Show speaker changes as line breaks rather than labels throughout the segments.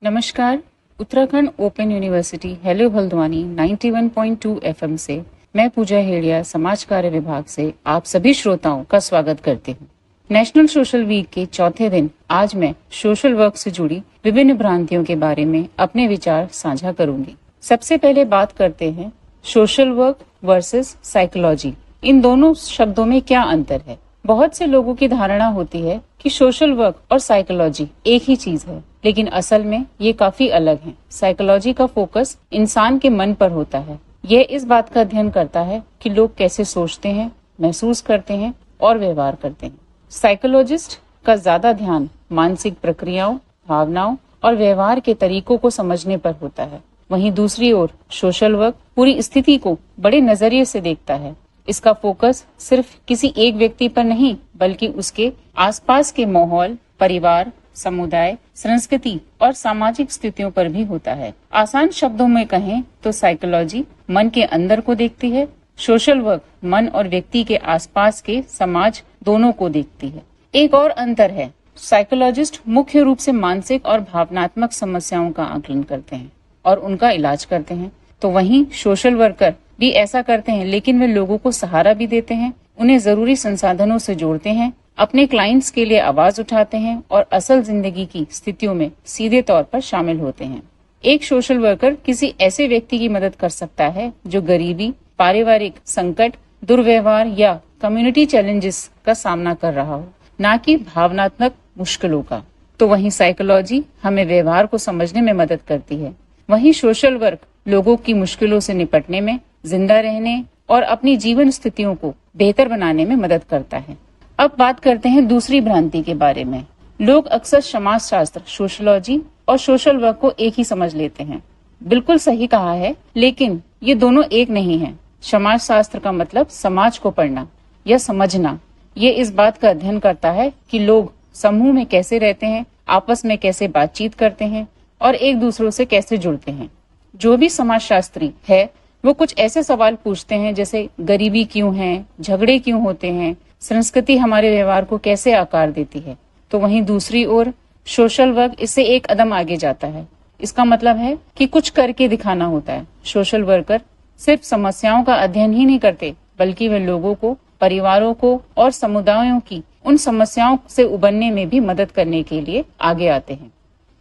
नमस्कार। Uttarakhand open university hello Haldwani 91.2 FM से मैं पूजा हेड़िया समाज कार्य विभाग से आप सभी श्रोताओं का स्वागत करती हूँ। नेशनल सोशल वीक के चौथे दिन आज मैं सोशल वर्क से जुड़ी विभिन्न भ्रांतियों के बारे में अपने विचार साझा करूंगी। सबसे पहले बात करते हैं सोशल वर्क वर्सेस साइकोलॉजी। इन दोनों शब्दों में क्या अंतर है? बहुत से लोगों की धारणा होती है कि सोशल वर्क और साइकोलॉजी एक ही चीज है, लेकिन असल में ये काफी अलग है। साइकोलॉजी का फोकस इंसान के मन पर होता है। यह इस बात का अध्ययन करता है कि लोग कैसे सोचते हैं, महसूस करते हैं और व्यवहार करते हैं। साइकोलॉजिस्ट का ज्यादा ध्यान मानसिक प्रक्रियाओं, भावनाओं और व्यवहार के तरीकों को समझने पर होता है। वहीं दूसरी ओर सोशल वर्क पूरी स्थिति को बड़े नजरिए से देखता है। इसका फोकस सिर्फ किसी एक व्यक्ति पर नहीं, बल्कि उसके आसपास के माहौल, परिवार, समुदाय, संस्कृति और सामाजिक स्थितियों पर भी होता है। आसान शब्दों में कहें तो साइकोलॉजी मन के अंदर को देखती है, सोशल वर्क मन और व्यक्ति के आसपास के समाज दोनों को देखती है। एक और अंतर है, साइकोलॉजिस्ट मुख्य रूप से मानसिक और भावनात्मक समस्याओं का आकलन करते हैं और उनका इलाज करते हैं, तो वहीं सोशल वर्कर भी ऐसा करते हैं, लेकिन वे लोगों को सहारा भी देते हैं, उन्हें जरूरी संसाधनों से जोड़ते हैं, अपने क्लाइंट्स के लिए आवाज उठाते हैं और असल जिंदगी की स्थितियों में सीधे तौर पर शामिल होते हैं। एक सोशल वर्कर किसी ऐसे व्यक्ति की मदद कर सकता है जो गरीबी, पारिवारिक संकट, दुर्व्यवहार या कम्युनिटी चैलेंजेस का सामना कर रहा हो, न कि भावनात्मक मुश्किलों का। तो वहीं साइकोलॉजी हमें व्यवहार को समझने में मदद करती है, वहीं सोशल वर्क लोगों की मुश्किलों से निपटने में, जिंदा रहने और अपनी जीवन स्थितियों को बेहतर बनाने में मदद करता है। अब बात करते हैं दूसरी भ्रांति के बारे में। लोग अक्सर समाजशास्त्र, सोशलॉजी और सोशल वर्क को एक ही समझ लेते हैं। बिल्कुल सही कहा है, लेकिन ये दोनों एक नहीं है। समाजशास्त्र का मतलब समाज को पढ़ना या समझना। ये इस बात का अध्ययन करता है कि लोग समूह में कैसे रहते हैं, आपस में कैसे बातचीत करते हैं और एक दूसरों से कैसे जुड़ते हैं। जो भी समाजशास्त्री है वो कुछ ऐसे सवाल पूछते हैं जैसे गरीबी क्यों है, झगड़े क्यों होते हैं, संस्कृति हमारे व्यवहार को कैसे आकार देती है। तो वहीं दूसरी ओर सोशल वर्क इससे एक कदम आगे जाता है। इसका मतलब है कि कुछ करके दिखाना होता है। सोशल वर्कर सिर्फ समस्याओं का अध्ययन ही नहीं करते, बल्कि वे लोगों को, परिवारों को और समुदायों की उन समस्याओं से उबरने में भी मदद करने के लिए आगे आते हैं।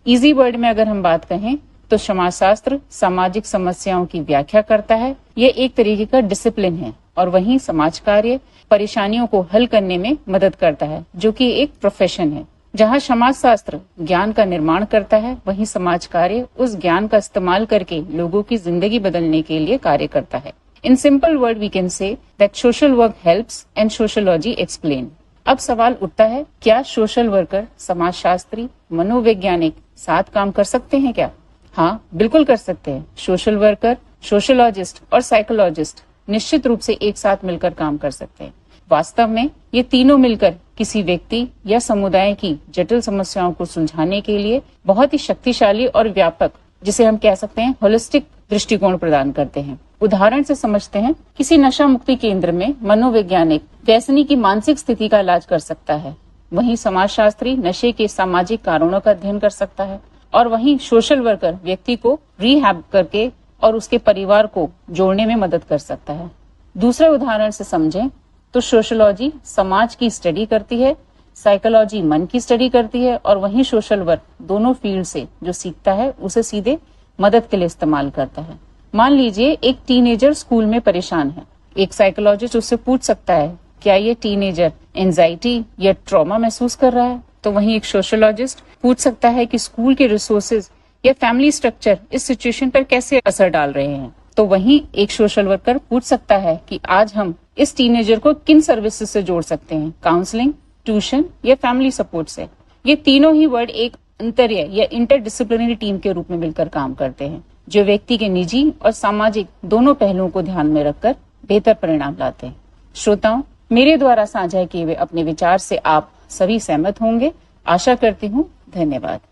इजी वर्ड में अगर हम बात कहें तो समाजशास्त्र सामाजिक समस्याओं की व्याख्या करता है। यह एक तरीके का डिसिप्लिन है, और वहीं समाज कार्य परेशानियों को हल करने में मदद करता है, जो कि एक प्रोफेशन है। जहां समाजशास्त्र ज्ञान का निर्माण करता है, वहीं समाज कार्य उस ज्ञान का इस्तेमाल करके लोगों की जिंदगी बदलने के लिए कार्य करता है। In simple word we can say that social work helps and sociology explain. अब सवाल उठता है, क्या सोशल वर्कर, समाजशास्त्री, मनोवैज्ञानिक साथ काम कर सकते हैं क्या? हाँ, बिल्कुल कर सकते हैं। सोशल वर्कर, सोशलॉजिस्ट और साइकोलॉजिस्ट निश्चित रूप से एक साथ मिलकर काम कर सकते हैं। वास्तव में ये तीनों मिलकर किसी व्यक्ति या समुदाय की जटिल समस्याओं को सुलझाने के लिए बहुत ही शक्तिशाली और व्यापक, जिसे हम कह सकते हैं होलिस्टिक दृष्टिकोण प्रदान करते हैं। उदाहरण से समझते हैं, किसी नशा मुक्ति केंद्र में मनोवैज्ञानिक व्यसनी की मानसिक स्थिति का इलाज कर सकता है, वहीं समाजशास्त्री नशे के सामाजिक कारणों का अध्ययन कर सकता है, और वहीं सोशल वर्कर व्यक्ति को रिहैब करके और उसके परिवार को जोड़ने में मदद कर सकता है। दूसरे उदाहरण से समझें तो सोशलॉजी समाज की स्टडी करती है, साइकोलॉजी मन की स्टडी करती है, और वहीं सोशल वर्क दोनों फील्ड से जो सीखता है उसे सीधे मदद के लिए इस्तेमाल करता है। मान लीजिए एक टीनेजर स्कूल में परेशान है। एक साइकोलॉजिस्ट उससे पूछ सकता है, क्या ये टीनेजर एंजाइटी या ट्रॉमा महसूस कर रहा है? तो वहीं एक सोशलॉजिस्ट पूछ सकता है कि स्कूल के रिसोर्सेज या फैमिली स्ट्रक्चर इस सिचुएशन पर कैसे असर डाल रहे हैं। तो वहीं एक सोशल वर्कर पूछ सकता है कि आज हम इस टीनेजर को किन सर्विसेज से जोड़ सकते हैं, काउंसलिंग, ट्यूशन या फैमिली सपोर्ट से। ये तीनों ही वर्ड एक अंतर्य या इंटरडिसिप्लिनरी टीम के रूप में मिलकर काम करते हैं, जो व्यक्ति के निजी और सामाजिक दोनों पहलुओं को ध्यान में रखकर बेहतर परिणाम लाते हैं। श्रोताओं, मेरे द्वारा साझा किए हुए अपने विचार से आप सभी सहमत होंगे, आशा करती हूँ। धन्यवाद।